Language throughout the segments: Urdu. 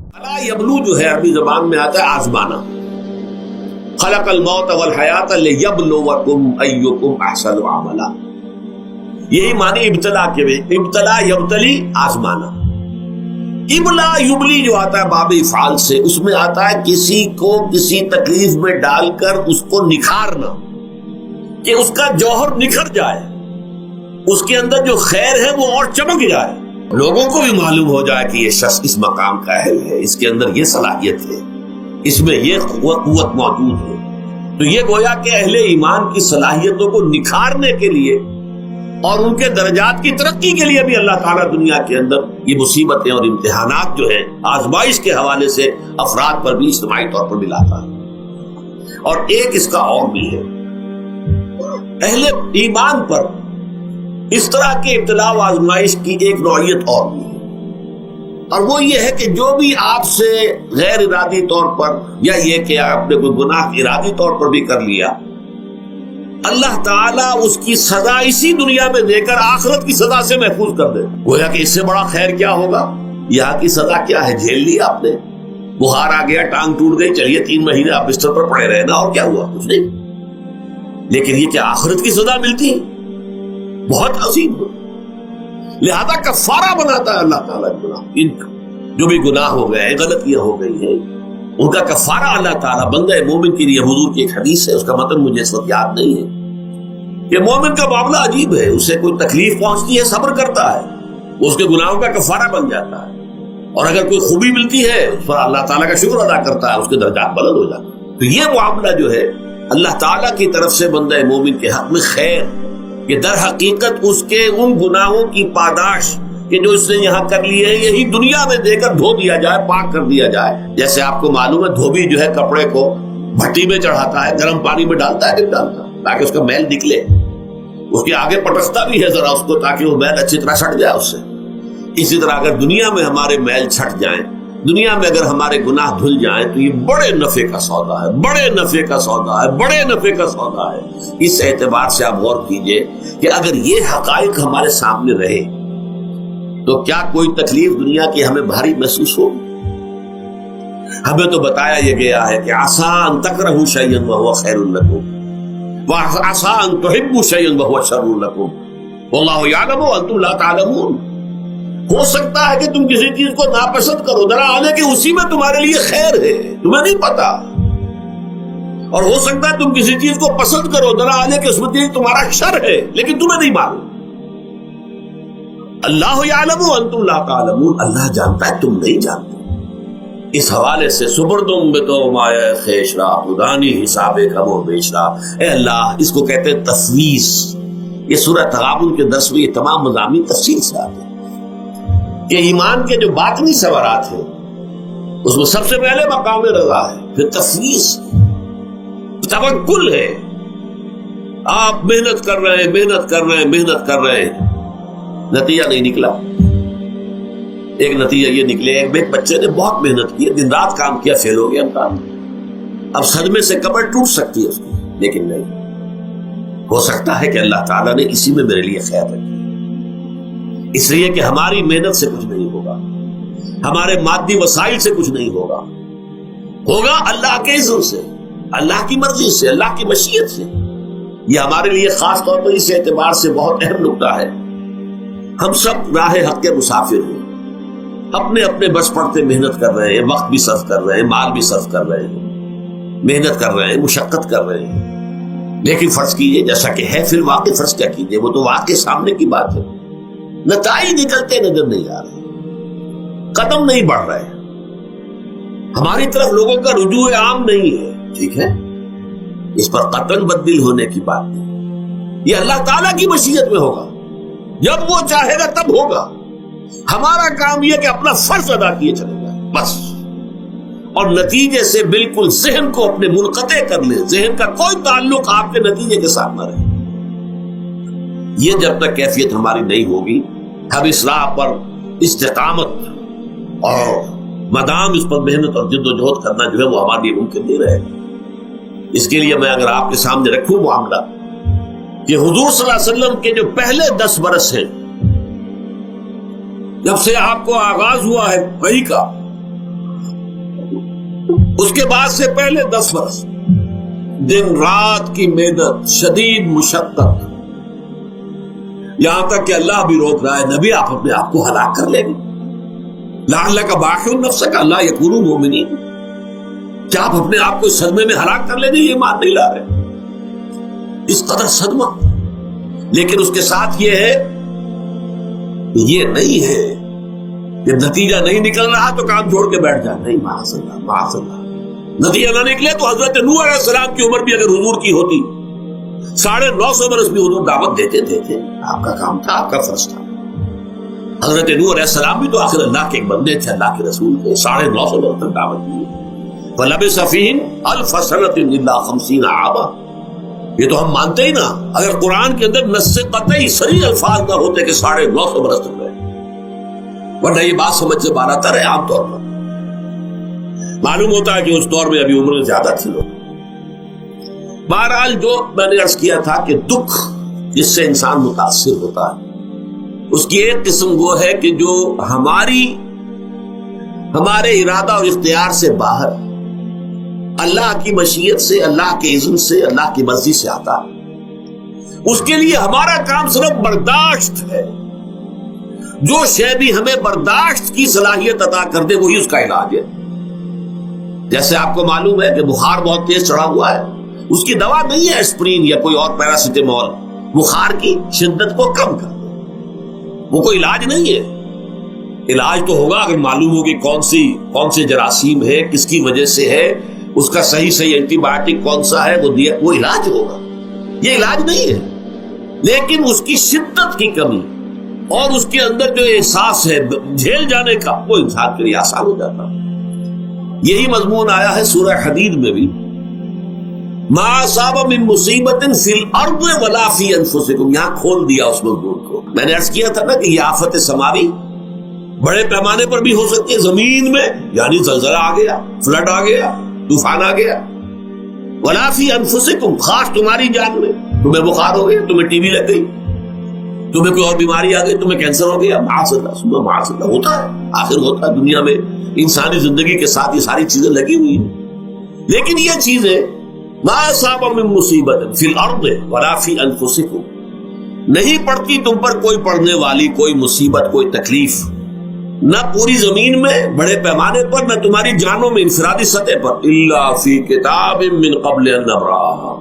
الا یبلو جو ہے عربی زبان میں آتا ہے آزمانا. خلق الموت والحیات لیبلوکم ایکم احسن عملا. یہی معنی ابتلا کے بھی. ابتلا یبتلی آزمانا. ابلا یبلی جو آتا ہے باب افعال سے، اس میں آتا ہے کسی کو کسی تکلیف میں ڈال کر اس کو نکھارنا، کہ اس کا جوہر نکھر جائے، اس کے اندر جو خیر ہے وہ اور چمک جائے، لوگوں کو بھی معلوم ہو جائے کہ یہ شخص اس مقام کا اہل ہے، اس کے اندر یہ صلاحیت ہے، اس میں یہ قوت موجود ہے. تو یہ گویا کہ اہل ایمان کی صلاحیتوں کو نکھارنے کے لیے اور ان کے درجات کی ترقی کے لیے بھی اللہ تعالیٰ دنیا کے اندر یہ مصیبتیں اور امتحانات جو ہیں آزمائش کے حوالے سے افراد پر بھی اجتماعی طور پر بھی لاتا ہے. اور ایک اس کا اور بھی ہے، اہل ایمان پر اس طرح کے ابتلاء و آزمائش کی ایک نوعیت اور بھی ہے، اور وہ یہ ہے کہ جو بھی آپ سے غیر ارادی طور پر یا یہ کہ آپ نے کوئی گناہ ارادی طور پر بھی کر لیا، اللہ تعالیٰ اس کی سزا اسی دنیا میں دے کر آخرت کی سزا سے محفوظ کر دے. گویا کہ اس سے بڑا خیر کیا ہوگا؟ یہاں کی سزا کیا ہے؟ جھیل لی آپ نے، بخار آ گیا، ٹانگ ٹوٹ گئی، چلیے 3 مہینے آپ بستر پر پڑے رہے نا، اور کیا ہوا؟ کچھ نہیں. لیکن یہ کہ آخرت کی سزا ملتی بہت عظیم ہو. لہذا کفارہ بناتا ہے اللہ تعالیٰ گناہ، ان جو بھی گناہ ہو گئے ہیں، غلطیاں ہو گئی ہیں، ان کا کفارہ اللہ تعالیٰ بندہ مومن کے لیے. حضور کی ایک حدیث ہے، اس کا متن مجھے اس وقت یاد نہیں ہے، کہ مومن کا معاملہ عجیب ہے. اسے کوئی تکلیف پہنچتی ہے، صبر کرتا ہے، اس کے گناہوں کا کفارہ بن جاتا ہے، اور اگر کوئی خوبی ملتی ہے اس پر اللہ تعالیٰ کا شکر ادا کرتا ہے، اس کے درجات بلند ہو جاتے ہیں. تو یہ معاملہ جو ہے اللہ تعالیٰ کی طرف سے بندہ مومن کے حق میں خیر، کہ در حقیقت اس کے ان گناہوں کی پاداش کہ جو اس نے یہاں کر لیے ہیں، یہی دنیا میں دے کر دھو دیا جائے، پاک کر دیا جائے. جیسے آپ کو معلوم ہے دھوبی جو ہے کپڑے کو بھٹی میں چڑھاتا ہے، گرم پانی میں ڈالتا ہے کہ ڈالتا ہے تاکہ اس کا میل نکلے، اس کے آگے پٹکتا بھی ہے ذرا اس کو تاکہ وہ میل اچھی طرح چھٹ جائے اس سے. اسی طرح اگر دنیا میں ہمارے میل چھٹ جائیں، دنیا میں اگر ہمارے گناہ دھل جائیں، تو یہ بڑے نفع کا سودا ہے، بڑے نفع کا سودا ہے، بڑے نفع کا سودا ہے. اس اعتبار سے آپ غور کیجئے کہ اگر یہ حقائق ہمارے سامنے رہے تو کیا کوئی تکلیف دنیا کی ہمیں بھاری محسوس ہو؟ ہمیں تو بتایا یہ گیا ہے کہ عسیٰ ان تکرہوا شیئا وہو خیر لکم وعسیٰ ان تحبوا شیئا وہو شر لکم واللہ یعلم وانتم لا تعلمون. ہو سکتا ہے کہ تم کسی چیز کو ناپسند کرو، ذرا آنے کہ اسی میں تمہارے لیے خیر ہے، تمہیں نہیں پتا، اور ہو سکتا ہے تم کسی چیز کو پسند کرو، ذرا آنے کہ اس میں تمہارا شر ہے، لیکن تمہیں نہیں معلوم. اللہ یعلم وانتم لا تعلمون، اللہ جانتا ہے تم نہیں جانتے. اس حوالے سے سبردم بتو مایا خیش را خدانی حساب کم و بیش را. اے اللہ، اس کو کہتے ہیں تفویض. یہ سورہ تغابن کے 10 میں یہ تمام مضامین تفصیل سے آتے ہیں کہ ایمان کے جو باطنی ثمرات ہیں اس میں سب سے پہلے مقام رضا ہے، پھر تفویض، توکل ہے. آپ محنت کر رہے ہیں، محنت کر رہے ہیں، محنت کر رہے ہیں، نتیجہ نہیں نکلا. ایک نتیجہ یہ نکلے، ایک بچے نے بہت محنت کی، دن رات کام کیا، فیل ہو گیا امتحان. اب صدمے سے کمر ٹوٹ سکتی ہے اس کی، لیکن نہیں، ہو سکتا ہے کہ اللہ تعالیٰ نے اسی میں میرے لیے خیر رکھی. اس لیے کہ ہماری محنت سے کچھ نہیں ہوگا، ہمارے مادی وسائل سے کچھ نہیں ہوگا، ہوگا اللہ کے اذن سے، اللہ کی مرضی سے، اللہ کی مشیت سے. یہ ہمارے لیے خاص طور پر اس اعتبار سے بہت اہم نکتہ ہے. ہم سب راہ حق کے مسافر ہیں، اپنے اپنے بس پڑتے محنت کر رہے ہیں، وقت بھی صرف کر رہے ہیں، مال بھی صرف کر رہے ہیں، محنت کر رہے ہیں، مشقت کر رہے ہیں. لیکن فرض کیجئے جیسا کہ ہے، پھر واقع فرض کیا کیجئے، وہ تو واقع سامنے کی بات ہے، نتائج نکلتے نظر نہیں آ رہے، قدم نہیں بڑھ رہے، ہماری طرف لوگوں کا رجوع عام نہیں ہے. ٹھیک ہے، اس پر قطعاً بدل ہونے کی بات نہیں، یہ اللہ تعالیٰ کی مشیت میں ہوگا، جب وہ چاہے گا تب ہوگا. ہمارا کام یہ کہ اپنا فرض ادا کیے چلے جائیں بس، اور نتیجے سے بالکل ذہن کو اپنے منقطع کر لیں، ذہن کا کوئی تعلق آپ کے نتیجے کے ساتھ نہ رہے. یہ جب تک کیفیت ہماری نہیں ہوگی، ہم اس راہ پر استقامت اور مدام اس پر محنت اور جد و جہد کرنا جو ہے وہ ہمارے لیے ممکن نہیں رہے. اس کے لیے میں اگر آپ کے سامنے رکھوں معاملہ کہ حضور صلی اللہ علیہ وسلم کے جو پہلے 10 برس ہیں، جب سے آپ کو آغاز ہوا ہے وحی کا، اس کے بعد سے پہلے 10 برس دن رات کی محنت، شدید مشقت، یہاں تک کہ اللہ بھی روک رہا ہے نبی آپ اپنے آپ کو ہلاک کر لیں گے، لعلک باخع نفسک الا یکونوا مؤمنین، کیا آپ اپنے آپ کو اس صدمے میں ہلاک کر لیں گے؟ یہ مان نہیں لا رہے، اس قدر صدمہ۔ لیکن اس کے ساتھ یہ ہے، یہ نہیں ہے کہ نتیجہ نہیں نکل رہا تو کام چھوڑ کے بیٹھ جائے، نہیں، معاذ اللہ معاذ اللہ، نتیجہ نہ نکلے تو حضرت نوح علیہ السلام کی عمر بھی اگر حضور کی ہوتی 950 برس بھی حضور دعوت دیتے تھے، آپ کا کام تھا، آپ کا فرض تھا۔ حضرت نوح علیہ السلام بھی تو آخر اللہ کے ایک بندے تھے، اللہ کے رسول تھے، 950 برس تک دعوت دی۔ وَلَبِثَ فِيهِمْ أَلْفَ سَنَةٍ إِلَّا 50 عَامًا، یہ تو ہم مانتے ہی نا، اگر قرآن کے اندر نص قطعی صریح الفاظ نہ ہوتے کہ 950 برس تک رہے، ورنہ یہ بات سمجھ سے باہر آتا رہے۔ عام طور پر معلوم ہوتا ہے کہ اس دور میں ابھی عمر زیادہ تھی لوگ۔ بہرحال جو میں نے عرض کیا تھا کہ دکھ جس سے انسان متاثر ہوتا ہے، اس کی ایک قسم وہ ہے کہ جو ہمارے ارادہ اور اختیار سے باہر، اللہ کی مشیت سے، اللہ کے اذن سے، اللہ کی مرضی سے آتا ہے، اس کے لیے ہمارا کام صرف برداشت ہے۔ جو شے بھی ہمیں برداشت کی صلاحیت عطا کر دے وہی اس کا علاج ہے۔ جیسے آپ کو معلوم ہے کہ بخار بہت تیز چڑھا ہوا ہے، اس کی دوا نہیں ہے اسپرین یا کوئی اور پیراسیٹامول، بخار کی شدت کو کم کر دے، وہ کوئی علاج نہیں ہے۔ علاج تو ہوگا اگر معلوم ہو کہ کون سے جراثیم ہے، کس کی وجہ سے ہے، اس کا صحیح اینٹی بایوٹک کون سا ہے، وہ علاج ہوگا۔ یہ علاج نہیں ہے، لیکن اس کی شدت کی کمی اور اس کے اندر جو احساس ہے جھیل جانے کا، وہ انسان کے لیے آسان ہو جاتا۔ یہی مضمون آیا ہے سورہ حدید میں بھی، ما اصاب من مصیبت فی الارض ولا فی انفسکم، یہاں کھول دیا اس مضمون کو۔ میں نے عرض کیا تھا نا کہ یہ آفت سماوی بڑے پیمانے پر بھی ہو سکتی ہے، زمین میں یعنی زلزلہ آ گیا، فلڈ آ گیا، طوفان آ گیا، ولا فی انفسکم، خاص تمہاری جان میں، تمہیں بخار ہو گیا، تمہیں ٹی بی لگ گئی، تمہیں کوئی اور بیماری آ گئی، تمہیں کینسر ہو گیا، معاذ اللہ ہوتا ہے، آخر ہوتا ہے، دنیا میں انسانی زندگی کے ساتھ یہ ساری چیزیں لگی ہوئی ہیں۔ لیکن یہ چیزیں ما اصاب من مصیبت فی الارض ولا فی انفسکم، نہیں پڑتی تم پر کوئی پڑنے والی کوئی مصیبت، کوئی تکلیف، نہ پوری زمین میں بڑے پیمانے پر، نہ تمہاری جانوں میں انفرادی سطح پر، الا فی کتاب من قبل ان نبرأھا،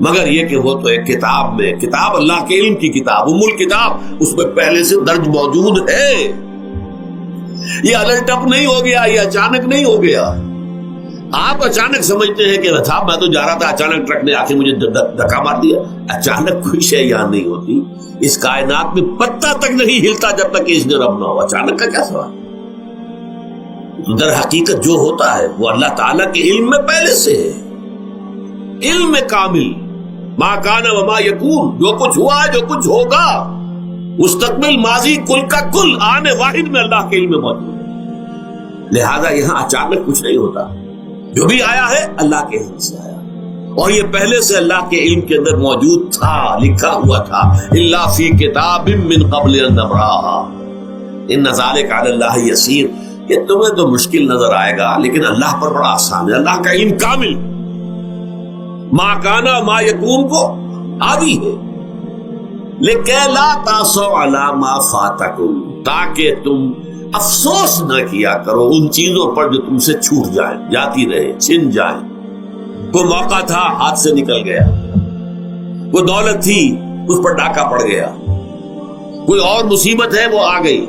مگر یہ کہ وہ تو ایک کتاب میں، کتاب اللہ کے علم کی کتاب، ام الکتاب، اس میں پہلے سے درج موجود ہے۔ یہ الٹ اپ نہیں ہو گیا، یہ اچانک نہیں ہو گیا۔ آپ اچانک سمجھتے ہیں کہ صاحب میں تو جا رہا تھا، اچانک ٹرک نے آ کے مجھے دھکا مار دیا۔ اچانک کوئی شے یہاں نہیں ہوتی، اس کائنات میں پتہ تک نہیں ہلتا جب تک کہ اس نے رب نہ ہو۔ اچانک کا کیا سوال؟ در حقیقت جو ہوتا ہے وہ اللہ تعالیٰ کے علم میں پہلے سے ہے، علم کامل، ما کان وما یکون، جو کچھ ہوا ہے، جو کچھ ہوگا، مستقبل، ماضی، کل کا کل، آنے واحد میں اللہ کے علم میں موجود ہے۔ لہذا یہاں اچانک کچھ نہیں ہوتا، جو بھی آیا ہے اللہ کے علم سے آیا، اور یہ پہلے سے اللہ کے علم کے اندر موجود تھا، لکھا ہوا تھا، الا فی کتاب من قبل ان نبرأھا ان ذلک علی اللہ یسیر۔ یہ تمہیں تو مشکل نظر آئے گا لیکن اللہ پر بڑا آسان ہے، اللہ کا علم کامل، ما کانا ما یکون کو حاوی ہے۔ لِكَيْ لَا تَأْسَوْا عَلَىٰ مَا فَاتَكُمْ، تاکہ تم افسوس نہ کیا کرو ان چیزوں پر جو تم سے چھوٹ جائیں، جاتی رہے، چھن جائیں۔ کوئی موقع تھا ہاتھ سے نکل گیا، کوئی دولت تھی اس پر ڈاکہ پڑ گیا، کوئی اور مصیبت ہے وہ آ گئی،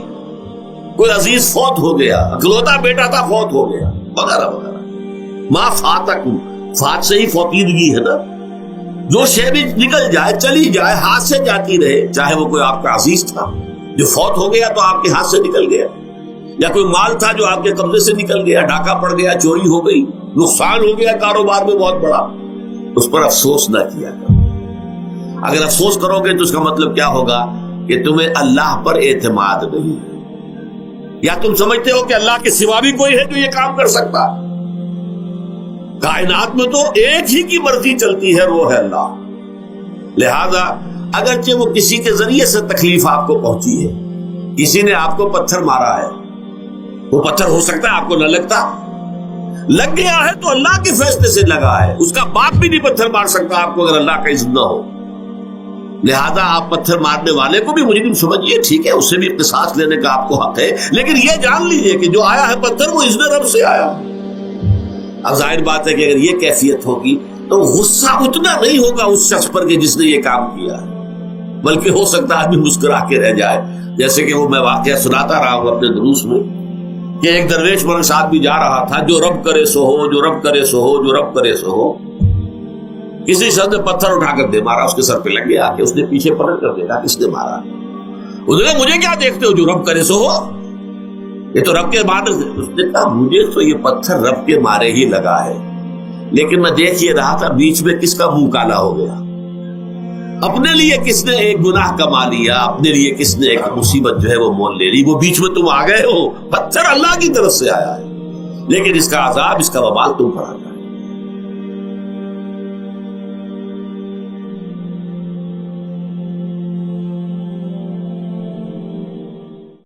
کوئی عزیز فوت ہو گیا، اکلوتا بیٹا تھا فوت ہو گیا، وغیرہ وغیرہ۔ ما فاتکم، فات سے ہی فوتیدگی ہے نا، جو شے بھی نکل جائے، چلی جائے، ہاتھ سے جاتی رہے، چاہے وہ کوئی آپ کا عزیز تھا جو فوت ہو گیا تو آپ کے ہاتھ سے نکل گیا، یا کوئی مال تھا جو آپ کے قبضے سے نکل گیا، ڈاکہ پڑ گیا، چوری ہو گئی، نقصان ہو گیا کاروبار میں بہت بڑا، اس پر افسوس نہ کیا کرو۔ اگر افسوس کرو گے تو اس کا مطلب کیا ہوگا کہ تمہیں اللہ پر اعتماد نہیں ہے، یا تم سمجھتے ہو کہ اللہ کے سوا بھی کوئی ہے جو یہ کام کر سکتا۔ کائنات میں تو ایک ہی کی مرضی چلتی ہے، وہ ہے اللہ۔ لہذا اگرچہ وہ کسی کے ذریعے سے تکلیف آپ کو پہنچی ہے، کسی نے آپ کو پتھر مارا ہے، وہ پتھر ہو سکتا ہے آپ کو نہ لگتا، لگ گیا ہے تو اللہ کے فیصلے سے لگا ہے، اس کا باپ بھی نہیں پتھر مار سکتا آپ کو اگر اللہ کا اذن نہ ہو. لہذا آپ پتھر مارنے والے کو بھی مجرم سمجھیے، ٹھیک ہے، اس سے بھی قصاص لینے کا آپ کو حق ہے، لیکن یہ جان لیجئے کہ جو آیا ہے پتھر وہ اذن رب سے آیا. اب ظاہر بات ہے کہ اگر یہ کیفیت ہوگی تو غصہ اتنا نہیں ہوگا اس شخص پر کہ جس نے یہ کام کیا ہے، بلکہ ہو سکتا ہے آدمی مسکرا کے رہ جائے. جیسے کہ وہ میں واقعہ سناتا رہا ہوں اپنے دروس میں کہ ایک درویش مرد صاحب بھی جا رہا تھا، جو رب کرے سو ہو، جو رب کرے سو ہو، جو رب کرے سو ہو. کسی شخص نے پتھر اٹھا کر دے مارا، اس کے سر پہ لگ گیا کہ اس نے پیچھے پلٹ کر دیکھا کس نے مارا. اس نے مجھے کیا دیکھتے ہو، جو رب کرے سو ہو، یہ تو رب کے مارے. اس نے کہا مجھے تو یہ پتھر رب کے مارے ہی لگا ہے، لیکن میں دیکھ یہ رہا تھا بیچ میں کس کا منہ کالا ہو گیا، اپنے لیے کس نے ایک گناہ کما لیا، اپنے لیے کس نے ایک مصیبت جو ہے وہ مول لے لی، وہ بیچ میں تم آ گئے ہو. پتھر اللہ کی طرف سے آیا ہے، لیکن اس کا عذاب، اس کا وبال تم پر آ گیا.